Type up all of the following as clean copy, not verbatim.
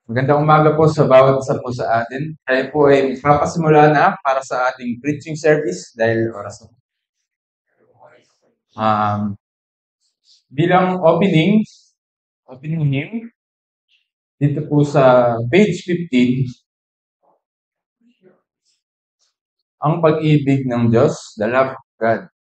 Magandang umaga po sa bawat isa po sa atin. Tayo po ay magpapasimula na para sa ating preaching service dahil oras na. Bilang opening hymn, dito po sa page 15, ang pag-ibig ng Diyos, the love of God.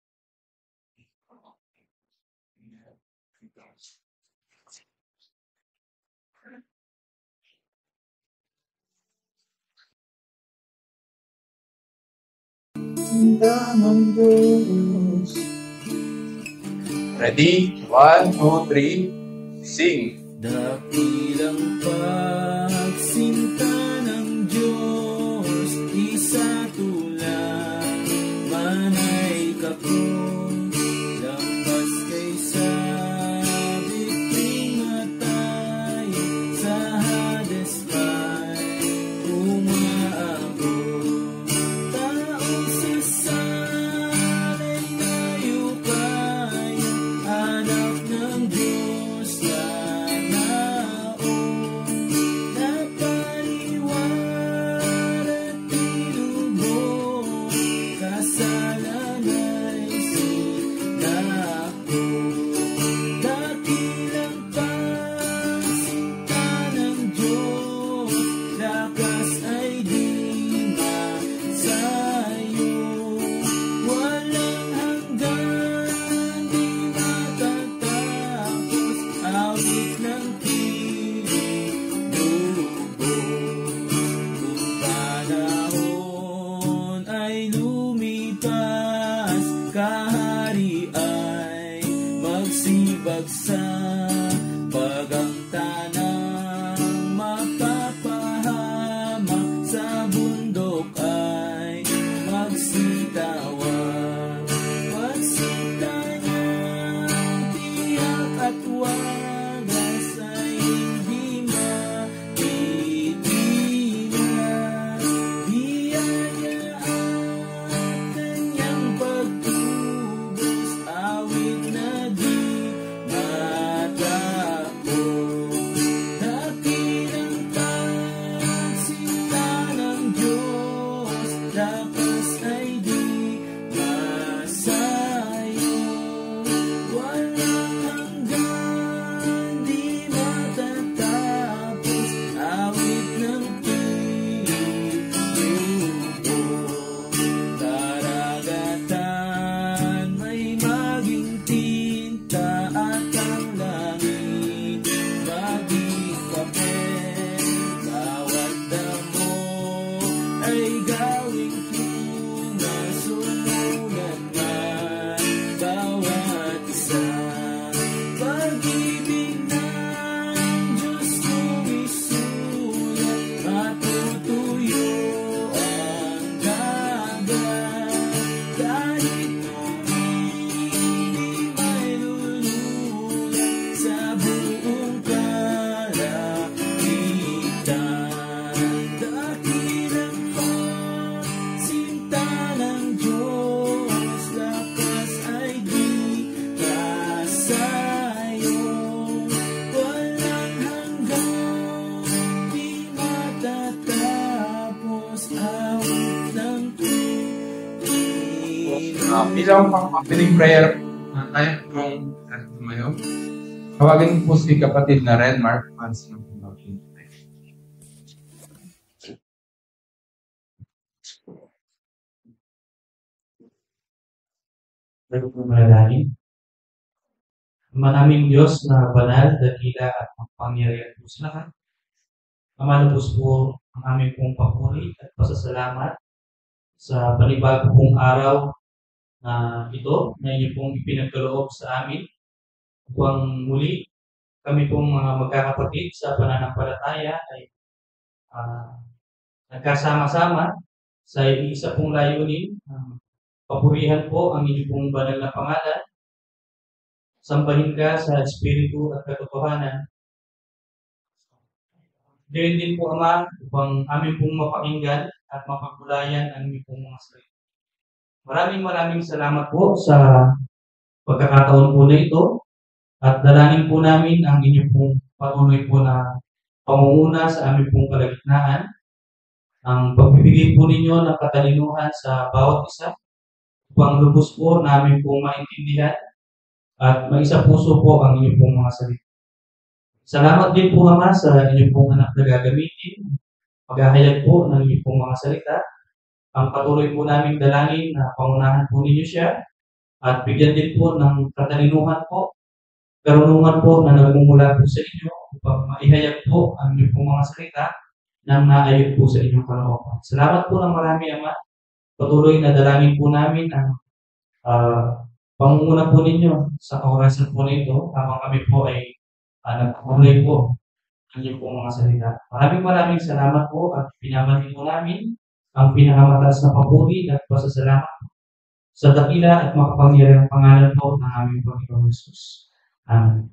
Ready? 1, 2, 3, sing! Dakilang pagsinta ng Diyos, isa tulang manay kapon, lampas kay sabik matay, sa Hades pa'y umaabot. Taong sasanay tayo kayo, anak ng Diyos na Bilang pang-opening prayer tayo kung tumayo. Tawagin po si kapatid na Redmark. Bago po manalangin. Maraming Diyos na banal, dakila at makapangyarihan po sa lahat. Mamalabos po ang aming pong papuri at pasasalamat sa panibago pong araw na ito na inyo pong ipinagkaloob sa amin upang muli kami pong mga magkakapatid sa pananampalataya ay nagkasama-sama sa isa pong layunin. Papurihan po ang inyong pong banal na pangalan. Sambahin ka sa Espiritu at katotohanan. Diyan din po, Ama, upang amin pong mapakinggan at mapagmulayan ang inyong pong mga salita. Maraming salamat po sa pagkakataon po na ito at dalangin po namin ang inyong pong patuloy po na pangunguna sa aming pong kalagitnaan, ang pagbibigay po ninyo ng katalinuhan sa bawat isa, upang lubos po namin pong maintindihan at maisa puso po ang inyong pong mga salita. Salamat din po, Ama, sa inyong pong anak na gagamitin, paghahayag po ng inyong pong mga salita. Ang patuloy po naming dalangin na pangunahan po ninyo siya at bigyan din po ng katalinuhan po, karunungan po na nagmumula po sa inyo upang maihayag po ang inyong pong mga salita nang naayon po sa inyong kalooban. Salamat po ng marami, Ama. Patuloy na dalangin po namin ang pangunguna po ninyo sa kaorasan po nito habang kami po ay nagpapulay po ang inyong pong mga salita. Maraming salamat po at pinamali po namin ang pinakamataas na papuri at pasasalamat sa dakila at makapangyarihang pangalan po ng aming Panginoong Hesus. Amen.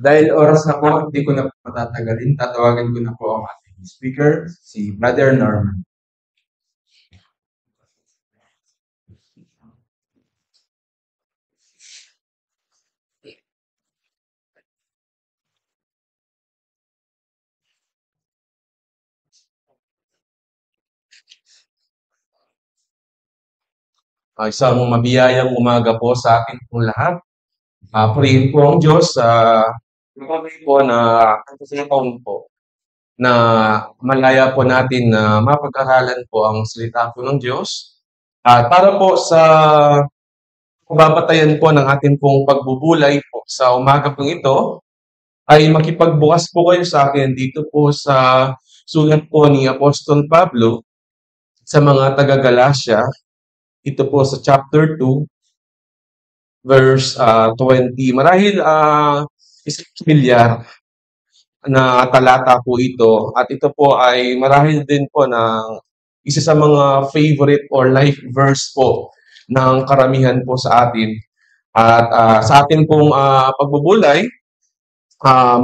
Dahil oras na po, hindi ko na patatagalin. Tatawagan ko na po ang ating speaker, si Brother Norman. Isang mabiyayang umaga po sa atin pong lahat. Purihin po ang Diyos. Patuloy po na kasipon po na malaya po natin na mapag-aralan po ang salita po ng Diyos. At para po sa babatayan po ng ating pong pagbubulay po sa umaga pong ito, ay makipagbukas po kayo sa akin dito po sa sulat po ni Apostol Pablo sa mga taga-Galacia. Ito po sa chapter 2, verse 20. Marahil isang familiar na talata po ito. At ito po ay marahil din po ng isa sa mga favorite or life verse po ng karamihan po sa atin. At sa atin pong pagbubulay,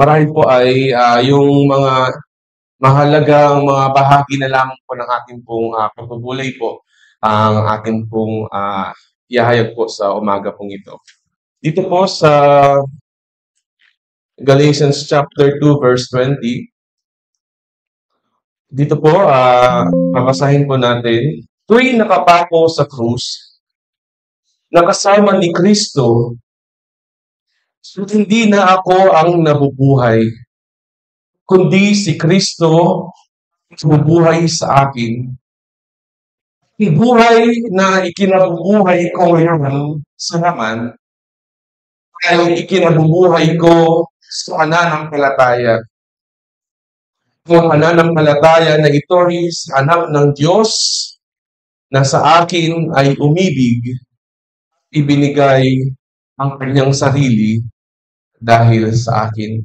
marahil po ay yung mga mahalagang mga bahagi na lamang po ng ating pong pagbubulay po ang ating pong ihahayag po sa umaga pong ito. Dito po sa Galatians chapter 2 verse 20, dito po babasahin po natin, tuwing nakapako sa krus, nakasama ni Kristo, so hindi na ako ang nabubuhay, kundi si Kristo nabubuhay sa akin. Buhay na ikinabubuhay ko ngayon sa naman ay ikinabubuhay ko sa pananampalataya. Ang pananampalataya na ito ay sa anak ng Diyos na sa akin ay umibig, ibinigay ang kanyang sarili dahil sa akin.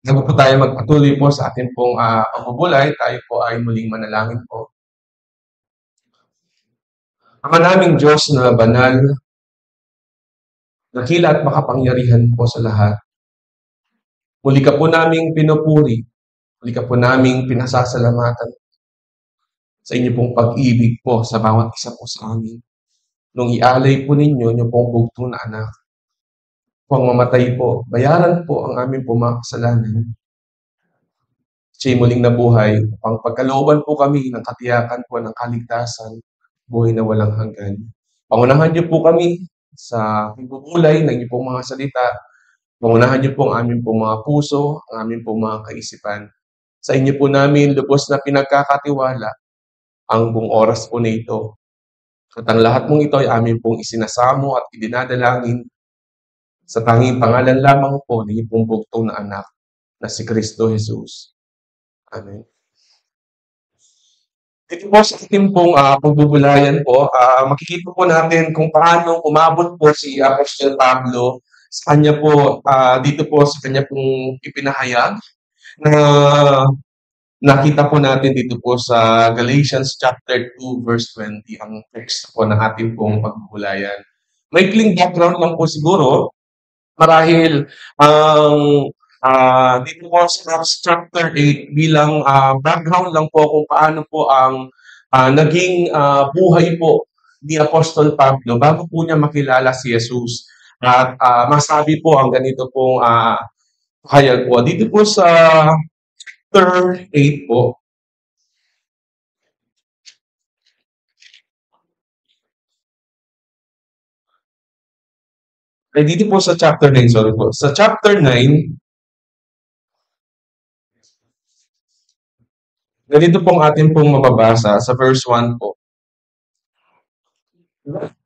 Bago po tayo magpatuloy po sa ating pong pagbubulay, tayo po ay muling manalangin po. Ama naming Diyos na banal, dakila at makapangyarihan po sa lahat. Muli ka po naming pinupuri, muli ka po naming pinasasalamatan sa inyo pong pag-ibig po sa bawat isa po sa amin. Nung ialay po ninyo, inyo pong bugto na anak, kung mamatay po, bayaran po ang aming pong mga kasalanan. Siya'y muling nabuhay, upang pagkalooban po kami ng katiyakan po ng kaligtasan, buhay na walang hanggan. Pangunahan niyo po kami sa pagbubulay ng inyong pong mga salita. Pangunahan niyo po ang aming pong mga puso, ang aming pong mga kaisipan. Sa inyo po namin lubos na pinagkakatiwala ang buong oras po na ito. At ang lahat mong ito ay aming pong isinasamo at idinadalangin sa tanging pangalan lamang po ng inyong pong bugtong na anak na si Kristo Jesus. Amen. Dito po sa ating pong pagbubulayan po, makikita po natin kung paano umabot po si Apostol Pablo sa kanya po, dito po sa kanya pong ipinahayag na nakita po natin dito po sa Galatians chapter 2 verse 20 ang text po ng ating pong pagbubulayan. Maikling background lang po siguro, marahil dito po sa chapter 8 bilang background lang po kung paano po ang naging buhay po ni Apostol Pablo bago po niya makilala si Jesus. At masabi po ang ganito pong Hayag po. Dito po sa chapter 8 po. Ay, dito po sa chapter 9, sorry po. Sa chapter 9, ganito pong atin pong mababasa sa verse 1 po.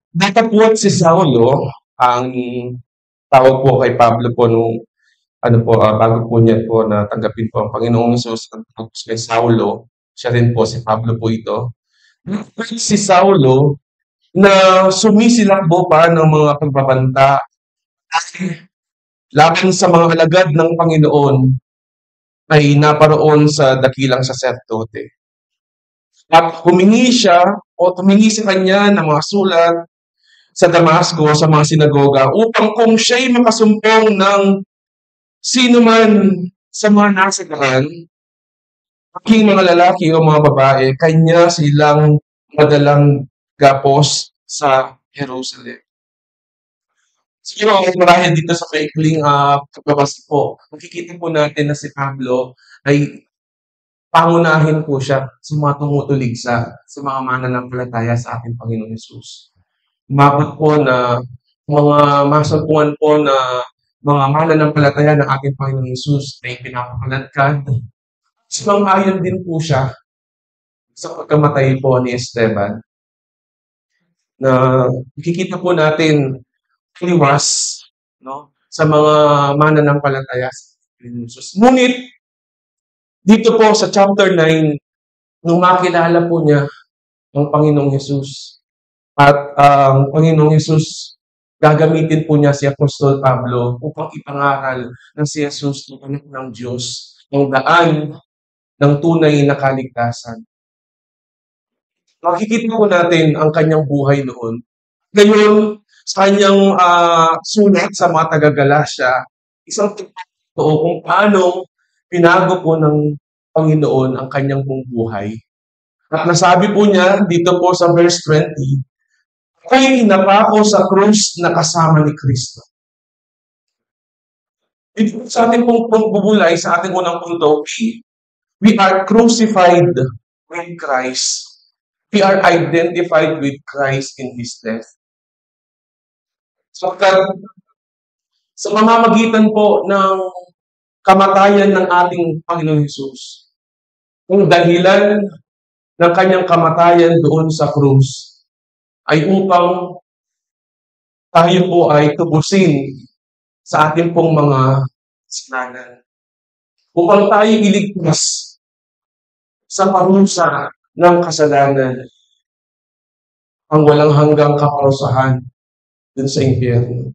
Datapwat si Saulo, ang tawag po kay Pablo po nung bago po niya po natanggapin po ang Panginoong Hesus, ang tawag kay Saulo, siya rin po, si Pablo po ito. Si Saulo na sumisilakbo pa ng mga pagbabanta laban sa mga alagad ng Panginoon ay naparoon sa dakilang saserdote. At humingi sa kanya ng mga sulat sa Damasco, sa mga sinagoga, upang kung siya'y makasumpong ng sino man sa mga nasa daan, aking mga lalaki o mga babae, kanya silang madalang gapos sa Jerusalem. Siguro marahil dito sa maikling pagbabasa po, makikita po natin na si Pablo ay pangunahin po siya sa mga tumutulig sa mga mananampalataya sa ating Panginoong Hesus. Umabot po na mga masumpungan po na mga mananampalataya ng ating Panginoong Hesus ay pinapakalagkad. Sumang-ayon din po siya sa pagkamatay po ni Esteban na nakikita po natin liwas sa mga mananampalataya sa Panginoong Hesus. Ngunit dito po sa chapter 9, nung makilala po niya ang Panginoong Hesus at ang Panginoong Hesus, gagamitin po niya si Apostol Pablo upang ipangaral na si Hesus ang anak ng Diyos, ang daan ng tunay na kaligtasan. Makikita po natin ang kanyang buhay noon. Ngayon, sa kanyang sulat sa mga taga-Galacia, isang totoo kung paano pinago po ng Panginoon ang kanyang buong buhay. At nasabi po niya dito po sa verse 20, ako'y napako sa krus na kasama ni Kristo. Dito sa ating pong pagbubulay, sa ating unang punto, we are crucified with Christ. We are identified with Christ in His death. Sa mamamagitan po ng kamatayan ng ating Panginoong Hesus, ang dahilan ng kanyang kamatayan doon sa krus ay upang tayo po ay tubusin sa ating pong mga kasalanan. Upang tayo iligtas sa parusa ng kasalanan, ang walang hanggang kaparusahan dun sa impyerno.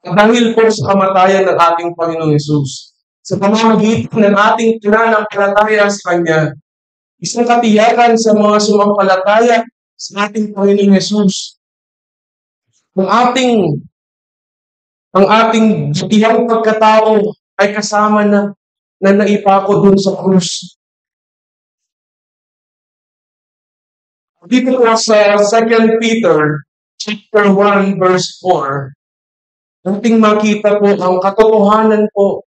Dahil po sa kamatayan ng ating Panginoong Hesus, sa pamamagitan ng ating pananampalataya sa Kanya, isang katiyakan sa mga sumampalataya sa ating Panginoong Hesus. Ang ating butihang pagkatao ay kasama na naipako dun sa krus. Dito po sa 2 Peter chapter 1 verse 4, ating makita po ang katotohanan po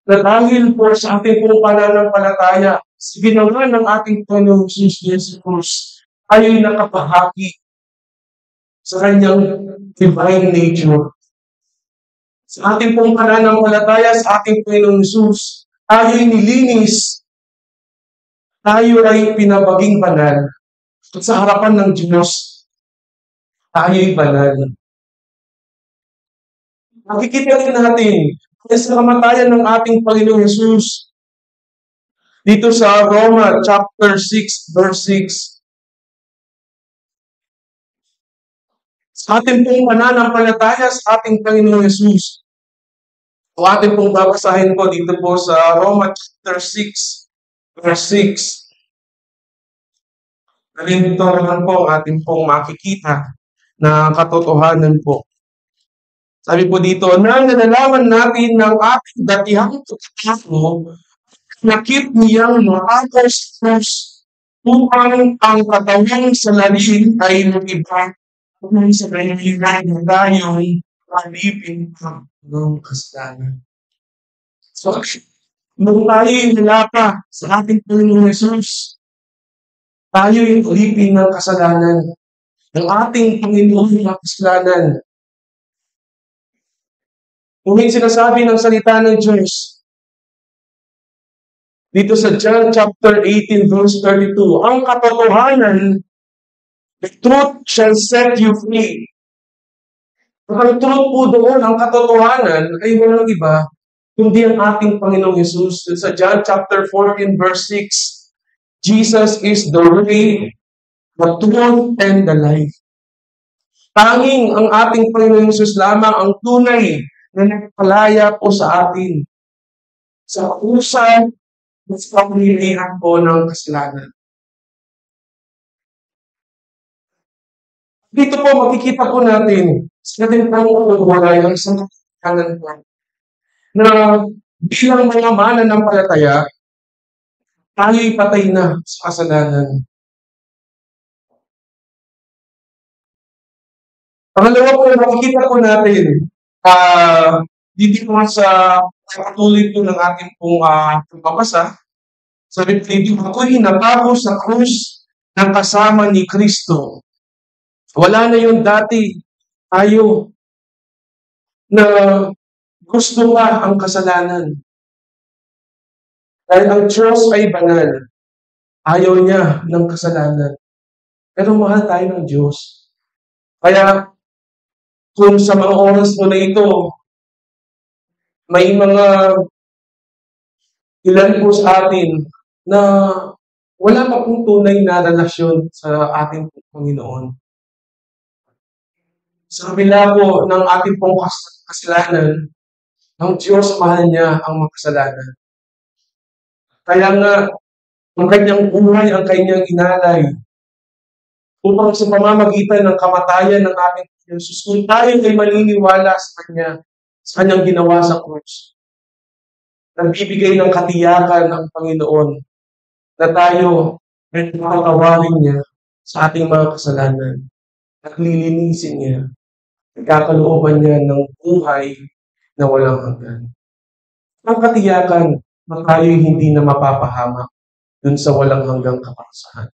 na dahil po sa ating pong pananampalataya sa ginawa ng ating Panginoong Jesus Cruz, tayo'y nakapahagi sa kanyang divine nature. Sa ating pong pananampalataya sa ating Panginoong Jesus, tayo'y nilinis. Tayo ay pinabaging banal. At sa harapan ng Diyos, tayo'y banal. Makikita rin natin sa kamatayan ng ating Panginoong Jesus dito sa Roma chapter 6 verse 6. Sa ating pong pananampalataya sa ating Panginoong Jesus. O ating pong babasahin po dito po sa Roma chapter 6 verse 6. Ganito naman po ang ating pong makikita na katotohanan po. Sabi po dito, na nalalaman natin ng ating datihang pagkatao, nakip niyang makakaw sa krus upang ang katawang sa lalim ay nag-iba kung sa kanyang tayo'y alipin pa. ng kasalanan. So, nung tayo'y wala pa sa ating Panginoong Yesus, tayo'y alipin ng kasalanan. Ng ating Panginoon ng kasalanan. Kung yung sinasabi ng salita ng Diyos, dito sa John chapter 18 verse 32, ang katotohanan, the truth shall set you free. Ang truth po doon, ang katotohanan, ay walang iba, kundi ang ating Panginoong Yesus. Sa John chapter 14 verse 6, Jesus is the way, the truth, and the life. Tanging ang ating Panginoong Yesus lamang ang tunay na nagpalaya po sa atin sa kusa at sa pamilihan po ng kasalanan. Dito po makikita po natin sa ating pangungulay ang isang katotohanan po na bilang mga mananampalataya, tayo'y patay na sa kasalanan. Pangalawa po, makikita po natin, dito po sa patuloy po ng ating pong pagbabasa, sabi po dito, ako'y natapos sa krus ng kasama ni Kristo. Wala na yung dati tayo na gusto nga ang kasalanan. Dahil ang Diyos ay banal, ayaw niya ng kasalanan. Pero mahal tayo ng Diyos. Kaya kung sa mga oras mo na ito, may mga ilan po sa atin na wala pa pong tunay na relasyon sa ating Panginoon. Sa kabila po ng ating pong kasalanan, ang Diyos mahal niya ang makasalanan. Kaya nga, ang kanyang buhay, ang kanyang inalay, upang sa pamamagitan ng kamatayan ng ating Jesus, kung tayo ay maniniwala sa kanyang ginawa sa krus, nagbibigay ng katiyakan ng Panginoon na tayo ay makakawarin niya sa ating mga kasalanan at lilinisin niya, nagkakalooban niya ng buhay na walang hanggan. Ang katiyakan na tayo hindi na mapapahamak dun sa walang hanggang kaparusahan.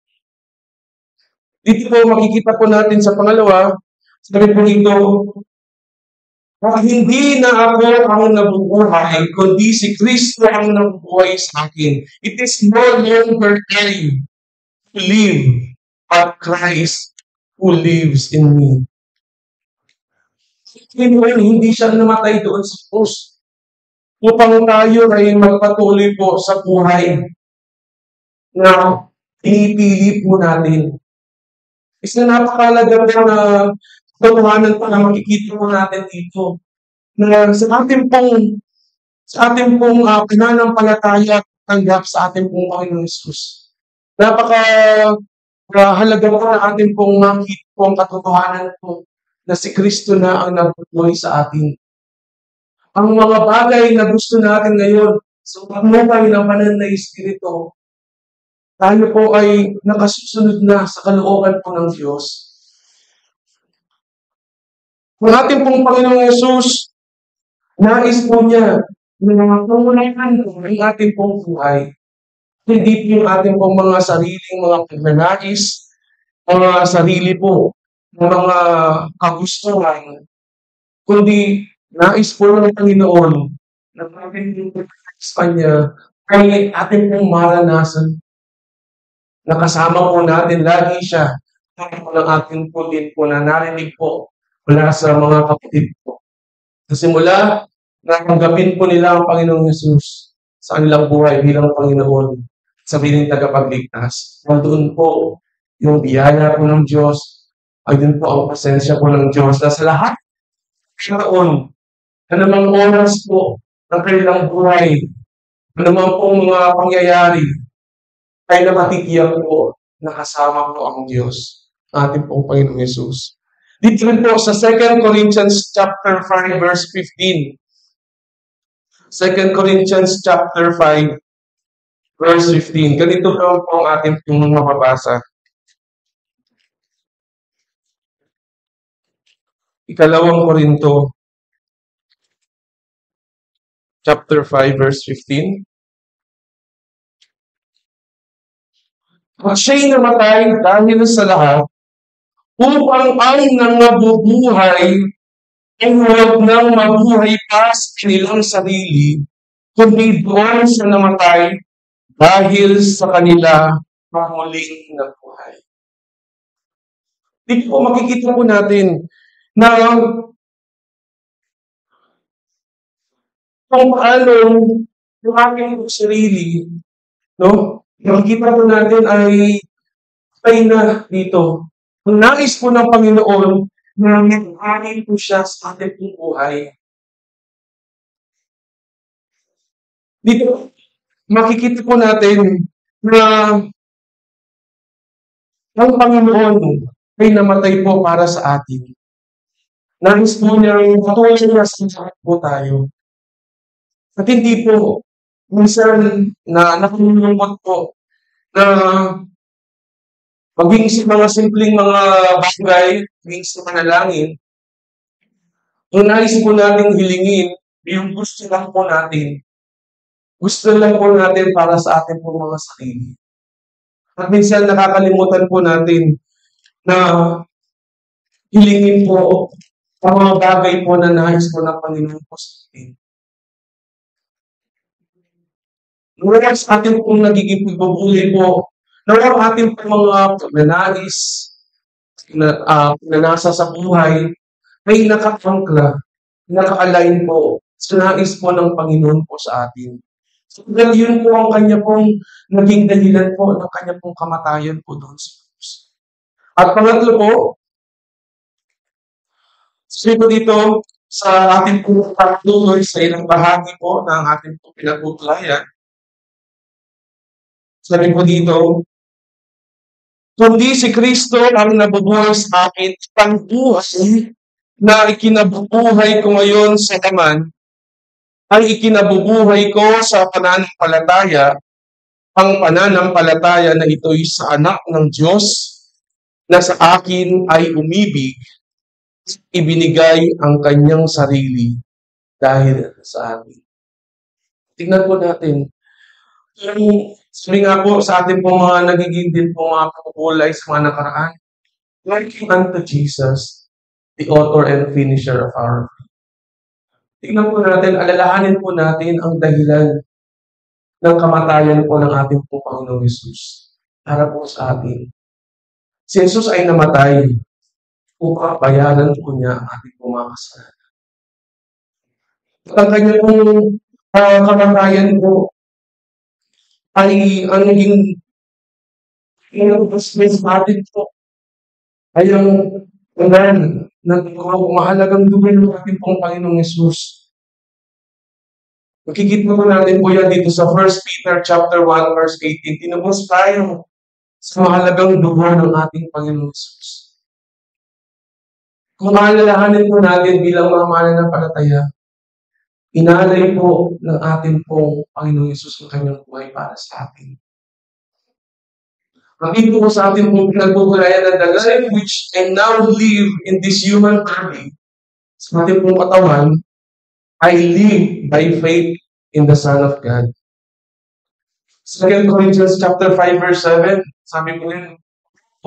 Dito po makikita po natin sa pangalawa, sabi po ito, hindi na ako ang nabubuhay, kundi si Kristo ang nabubuhay sa akin. It is no longer I who live, but Christ who lives in me. Hindi siya namatay doon sa krus upang tayo ay magpatuloy po sa buhay na pinipili po natin. Isa napakalaga po na katotohanan pa na makikita po natin dito na sa ating pong pananampalataya tanggap sa ating pong Panginoon Yesus. Halaga po na ating pong makita po ang katotohanan po na si Kristo na ang nabubuhay sa atin. Ang mga bagay na gusto natin ngayon sa pagmumay ng banal na Espiritu, tayo po ay nakasusunod na sa kalooban po ng Diyos. Ang ating pong Panginoong Yesus, nais po niya na pangulayan po ang ating pong buhay. Hindi po yung ating pong mga sariling mga pagnanais, mga sarili po ng mga kagustuhan, kundi nais po ng Panginoon na ating pong sa Kanya ay ating pong maranasan. Nakasama po natin lagi siya ng ating po din po na narinig po mula sa mga kapatid po. Sa simula, natanggapin po nila ang Panginoong Yesus sa kanilang buhay bilang Panginoon sa bilang tagapagligtas. Nandoon po yung biyaya po ng Diyos, ay din po ang presensya po ng Diyos na sa lahat siyaon, anumang oras po ng kanilang buhay, anumang pong mga pangyayari, ay nakatitiyak po na kasama po ang Diyos, ating pong Panginoong Yesus. Dito rin po sa 2 Corinthians chapter 5 verse 15. 2 Corinthians chapter 5 verse 15. Ganito po ang ating pong mababasa. Ikalawang Korinto chapter 5, verse 15. At siya'y namatay dahil sa lahat, upang ang nangabubuhay ay huwag nang mabuhay pa sa kanilang sarili, kundi doon sa namatay dahil sa kanila pamuling ng buhay. Dito po makikita po natin na kung paano yung aking sarili, no? Makikita po natin ay patay na dito. Ang nais po ng Panginoon na mag-anin po siya sa ating pong buhay. Dito, makikita po natin na ang Panginoon ay namatay po para sa atin. Nais po niyang patuloy na sa po tayo. At hindi po, minsan na nakalulungkot po na maging sa mga simpleng mga bagay, maging sa manalangin, kung nais po natin hilingin, yung gusto lang po natin. Gusto lang po natin para sa ating po mga sarili. At minsan nakakalimutan po natin na hilingin po ang mga bagay po na nais po ng Panginoon po sa atin. Wala sa ating pong nagiging pagbabuhay po, nawala ating pong mga pagnanais na nasa sa buhay, ay nakakangkla, naka-align po sa nais po ng Panginoon po sa atin. So, yun po ang kanya pong naging dahilan po ng kanya pong kamatayan po doon sa krus. At pangatlo po, sabi ko dito, sa ating pong pagtuloy sa ilang bahagi po ng ating pong pinagpupulayan, sabi ko dito, kundi si Kristo ang nabubuhay sa akin, ang buhay na ikinabubuhay ko ngayon sa Ama, ay ikinabubuhay ko sa pananampalataya, ang pananampalataya na ito'y sa Anak ng Diyos na sa akin ay umibig, ibinigay ang kanyang sarili dahil sa akin. Tingnan po natin. Sabi nga po sa ating po mga nagiging din po mga pagpupulay sa mga nakaraan, looking unto Jesus, the author and finisher of our faith. Tingnan po natin, alalahanin po natin ang dahilan ng kamatayan po ng ating po Panginoong Jesus para po sa atin. Si Jesus ay namatay upang bayaran po niya ang ating po mga kasalanan. At ang kanya pong kamatayan po ay ang naging inubos sa atin po ay ang mahalagang dugo ng ating pong Panginoong Jesus. Makikita po natin po yan dito sa 1 Peter chapter 1 verse 18. Tinubos tayo sa mahalagang dugo ng ating Panginoong Jesus. Kung maalalahanin po natin bilang mga mananampalataya, inalay po ng ating pong Panginoong Jesus ang kanyang buhay para sa atin. Makikita po sa ating pong pinagbubulayan ng the life which I now live in this human body, sa ating pong katawan, I live by faith in the Son of God. 2 Corinthians chapter 5 verse 7, sabi po yun,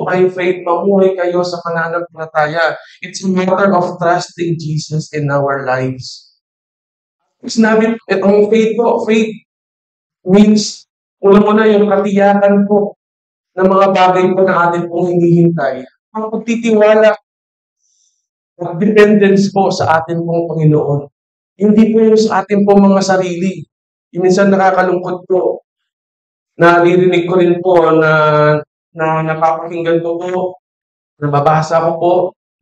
by faith, mamuhay kayo sa pananampalataya. It's a matter of trusting Jesus in our lives. Sinabi, ang faith po, faith means, una-una yung katiyakan po ng mga bagay po na atin pong hinihintay. Ang pagtitiwala, ang dependence po sa atin pong Panginoon. Hindi po yung sa atin pong mga sarili. Minsan nakakalungkot po. Naririnig ko rin po na napapakinggan ko po, nababasa ko po,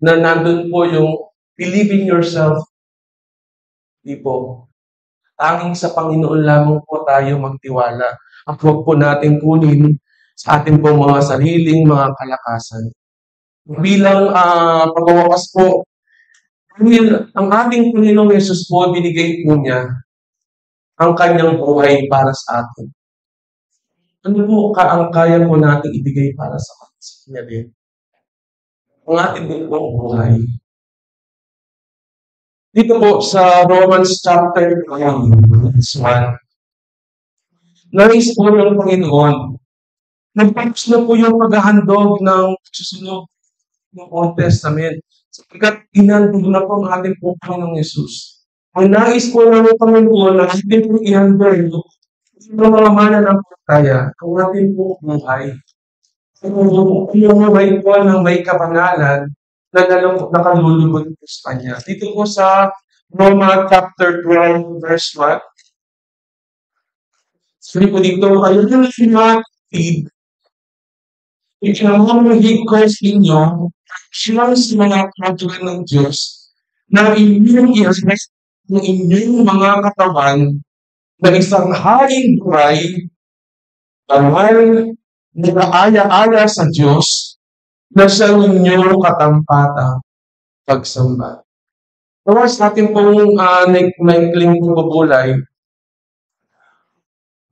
na nandun po yung believe in yourself. Di po. Tanging sa Panginoon lamang po tayo magtiwala. At huwag po natin kunin sa ating po mga sariling mga kalakasan. Bilang pagwawakas po, ang ating Panginoong Yesus po, binigay po niya ang kanyang buhay para sa atin. Ano po ang kaya po natin ibigay para sa kanya din? Ang ating din pong buhay. Dito po sa Romans chapter 1, verse 1, nais po ng Panginoon, nagtapos na po yung paghahandog ng susunod ng Old Testament. Sapagkat inandog na po ang ating po Panginoong Yesus. Ang nais po ng Panginoon na ating po ihandog yung mga mananampalataya ang ating po buhay. Yung buhay po ng may kabanalan na nakalulugod po sa Kanya. Dito po sa Roma chapter 12 verse 1, sabi po dito, kayo na sinatid, ikinamamahig ko sa inyo, siyang sa mga katulad ng Diyos, na inyong ihanas ng inyong mga katawan na isang haring buhay, banal, nag-aaya-aya sa Diyos, na sa inyong katampatang pagsamba. Tapos natin pong maikling bubulay,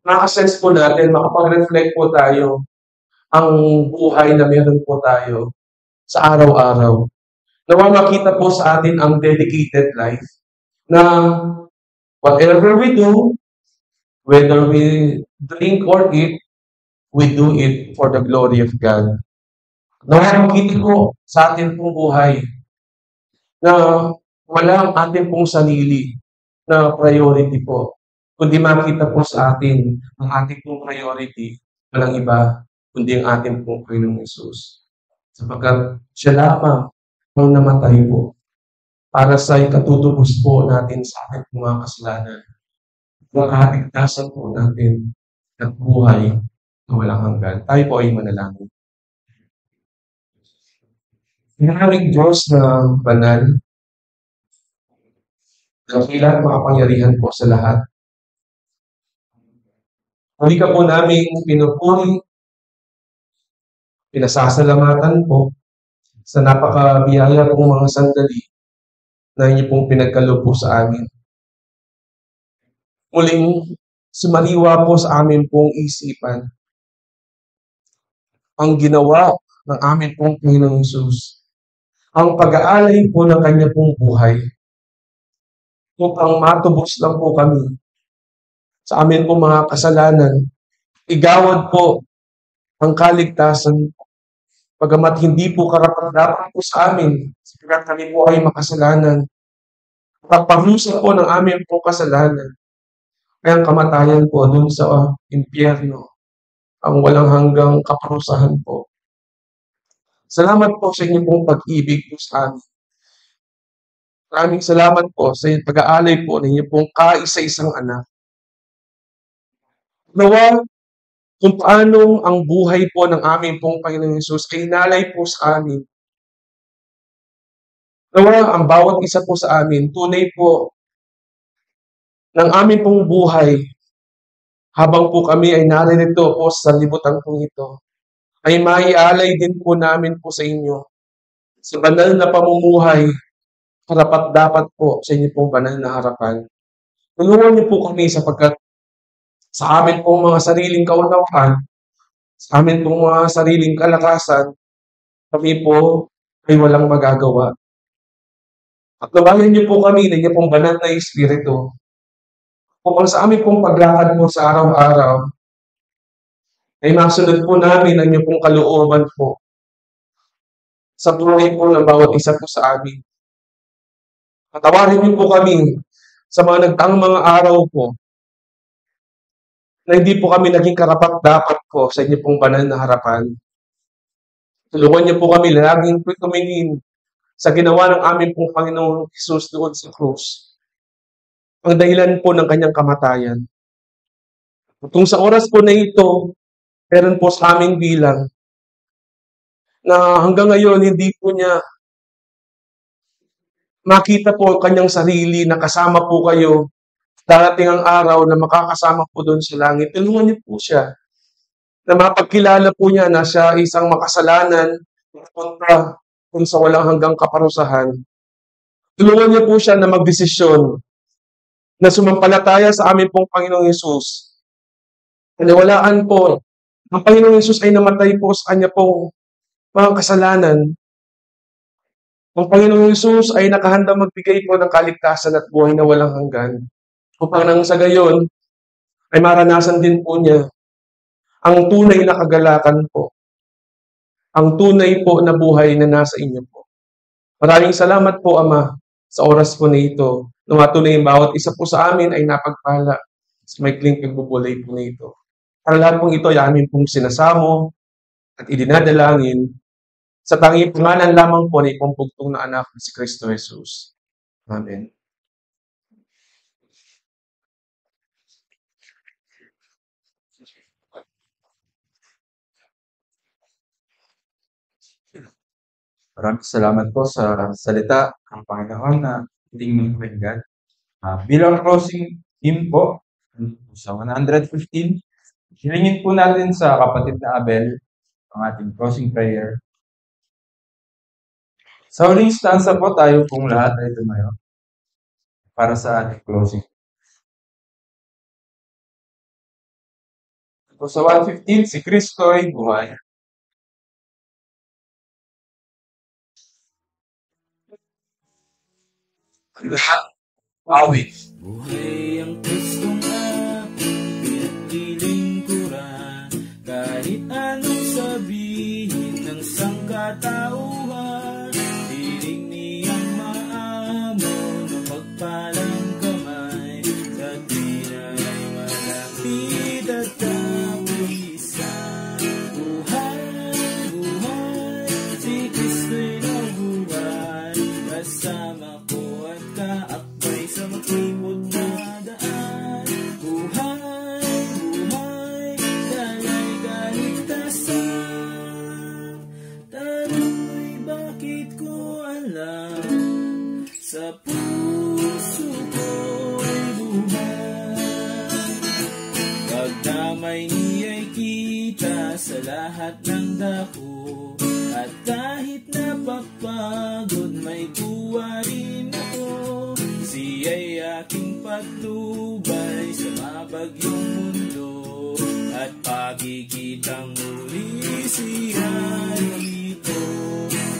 makasense po natin, makapag-reflect po tayo ang buhay na meron po tayo sa araw-araw. Nawa makita po sa atin ang dedicated life na whatever we do, whether we drink or eat, we do it for the glory of God. Nawa makita po sa atin pong buhay na wala ang ating pong sarili na priority po. Kundi makita po sa atin ang ating pong priority, walang iba, kundi ang ating pong Panginoong Yesus. Sapagkat siya lamang ang namatay po para sa ikatutubos po natin sa ating mga kasalanan. Ang kaligtasan po natin at buhay na walang hanggan. Tayo po ay manalangin. Maraming Diyos na banal, dakilat makapangyarihan po sa lahat. Muli ka po namin pinupuri, pinasasalamatan po sa napakabiyaya pong mga sandali na inyo pong pinagkaloob po sa amin. Muling sumaliwa po sa amin pong isipan ang ginawa ng amin pong Panginoong Hesus, ang pag-aalay po ng Kanya pong buhay, upang matubos lang po kami sa amin pong mga kasalanan, igawad po ang kaligtasan, pagamat hindi po karapat-dapat po sa amin, sapagkat kami po ay makasalanan. Pagparusa po ng aming po kasalanan, ay ang kamatayan po dun sa impyerno, ang walang hanggang kaparusahan po. Salamat po sa inyong pong pag-ibig po sa amin. Maraming salamat po sa inyong pag-aalay po ng inyong pong kaisa-isang anak. Nawa, kung paanong ang buhay po ng aming pong Panginoong Hesus ay inalay po sa amin. Nawa, ang bawat isa po sa amin, tunay po ng aming pong buhay, habang po kami ay naririto po sa libutan pong ito, ay maialay din po namin po sa inyo sa banal na pamumuhay, karapat-dapat po sa inyo pong banal na harapan. Tulungan niyo po kami sapagkat sa amin pong mga sariling kaunawaan, sa amin pong mga sariling kalakasan, kami po ay walang magagawa. At nabayan niyo po kami ng inyong pong banal na Espiritu upang sa amin pong paglakad po sa araw-araw ay masunod po namin ang inyong pong kalooban po sa buhay po ng bawat isa po sa amin. Patawarin niyo po kami sa mga nagdaang mga araw po na hindi po kami naging karapat-dapat po sa inyo pong banal na harapan. Tulungan niyo po kami laging po tumingin sa ginawa ng aming pong Panginoong Hesus doon sa krus. Ang dahilan po ng kanyang kamatayan. Kung sa oras po na ito, meron po sa aming bilang na hanggang ngayon hindi po niya makita po ang kanyang sarili na kasama po kayo. Darating ang araw na makakasama po doon sa langit. Tulungan niyo po siya na mapagkilala po niya na siya isang makasalanan punta kung sa walang hanggang kaparusahan. Tulungan niyo po siya na magdesisyon na sumampalataya sa amin pong Panginoong Hesus. Kaniwalaan po, ang Panginoong Hesus ay namatay po sa kanya pong mga kasalanan Ang Panginoong Hesus ay nakahandang magbigay po ng kaligtasan at buhay na walang hanggan, upang nang sa gayon ay maranasan din po niya ang tunay na kagalakan po, ang tunay po na buhay na nasa inyo po. Maraming salamat po, Ama, sa oras po na ito. Nawatuloy ang bawat isa po sa amin ay napagpala sa maikling pagbubulay po na ito. Para lahat pong ito ay amin pong sinasamo at idinadalangin sa tanging pangalan lamang po na ipampugtong na anak na si Kristo Jesus. Amen. Maraming salamat po sa salita ng Panginoon na ating pakinggan. Bilang closing hymn po, sa 115, hilingin po natin sa kapatid na Abel ang ating closing prayer. Sa huling stanza po, tayo pong lahat ay tumayo para sa ating closing. So, sa 115, si Kristo ay buhay. Awit. Buhay ang Kristong aking pinaglilingkuran, kahit anong sabihin ng sangkatauhan, hiling niyang maamon ng magpalang kamay, sa tinay malapit at kapisan. Buhay, buhay, si Kristo'y nabuhay, kasama ko at kaakbay sa maklimot na daan. Buhay, buhay, dalay kaligtasan. Tanong mo'y bakit ko alam, sa puso ko'y buhay. Pagdamay niya'y kita sa lahat ng dako, at kahit napapagod may tuwa rin ako. Siya'y aking patnubay sa mabagyong mundo, at pagkikitang muli siya rito.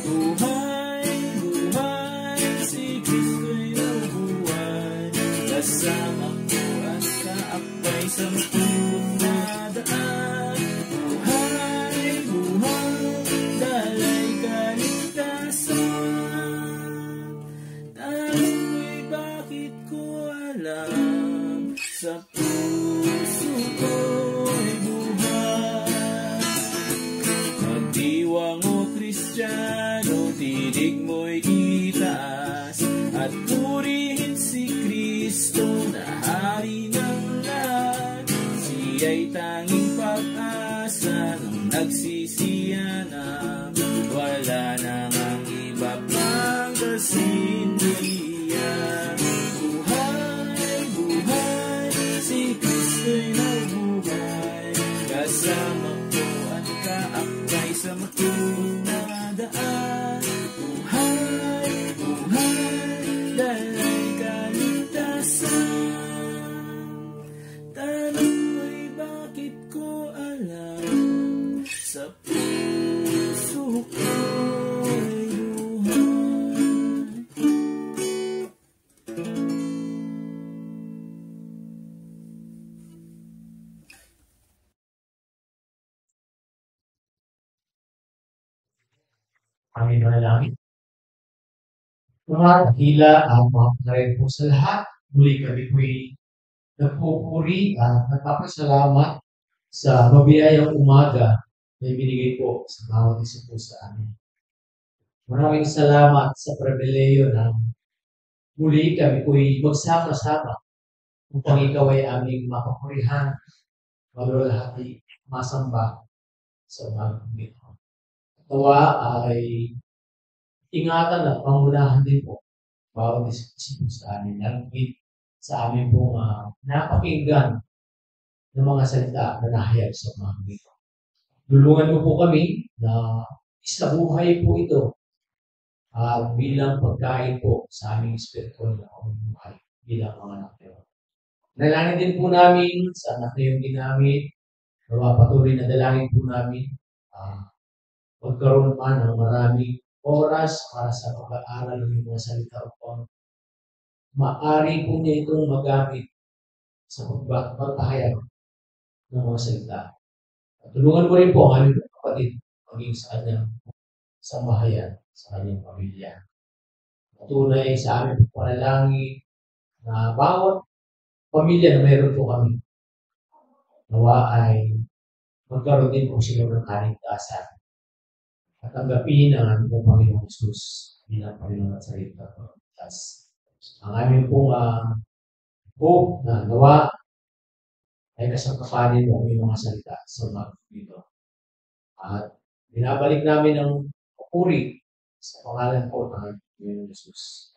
Buhay, buhay, si Kristo'y nabuhay, kasama ko at kaakbay sa maklimot na daan. Buhay, buhay, dalay kaligtasan. Tanong mo'y bakit ko alam, sa puso ko'y buhay. Magdiwang o Kristiyano, tinig mo'y itaas, at purihin si Kristo na hari ng lahat. Siya'y tanging pag-asa ng nagsisiyanap, wala nang ang iba pang kasindihan. Buhay, buhay, si Kristo'y nabuhay, kasama ko at kaakbay sa maklimot na daan. Buhay, buhay, dalay kaligtasan. Tanong mo'y bakit ko alam, sa puso ko'y buhay. Aming manalangin. Mga dakila at mga panarin po sa lahat, muli kami po'y nagpupuri at nagpapasalamat sa mabiyayang umaga na ibinigay po sa bawat isa po sa amin. Maraming salamat sa pribileyo na muli kami po'y magsama-sama upang ikaw ay aming mapapurihan, malulahati, masamba sa umaga nito. Tawa ay ingatan at pangunahan din po bawat isa po sa amin. Nalagit sa amin pong napakinggan ng mga salita na nahayag sa umaga nito. Tulungan mo po kami na isabuhay po ito bilang pagkain po sa aming spiritual na buhay bilang mga anak niyo. Dalangin din po namin sa anak na yung ginamit, patuloy na dalangin po namin magkaroon pa ng maraming oras para sa pag-aaral ng mga salita upang maaari po niya itong magamit sa pagpapahayag ng mga salita. At tulungan ko rin po ang aming kapatid maging sa kanyang sambahayan, sa kanyang pamilya. Tunay sa aming panalangin na bawat pamilya na mayroon po kami, nawa ay magkaroon din po sila ng kaligtasan at tanggapin ang aming pong Panginoong Jesus bilang Panginoon at Salita ko. Ang aming pong hope na nawa ay kasangkapanin mo ang aming mga salita sa mga dito. At binabalik namin ang papuri sa pangalan po ng Panginoong Jesus.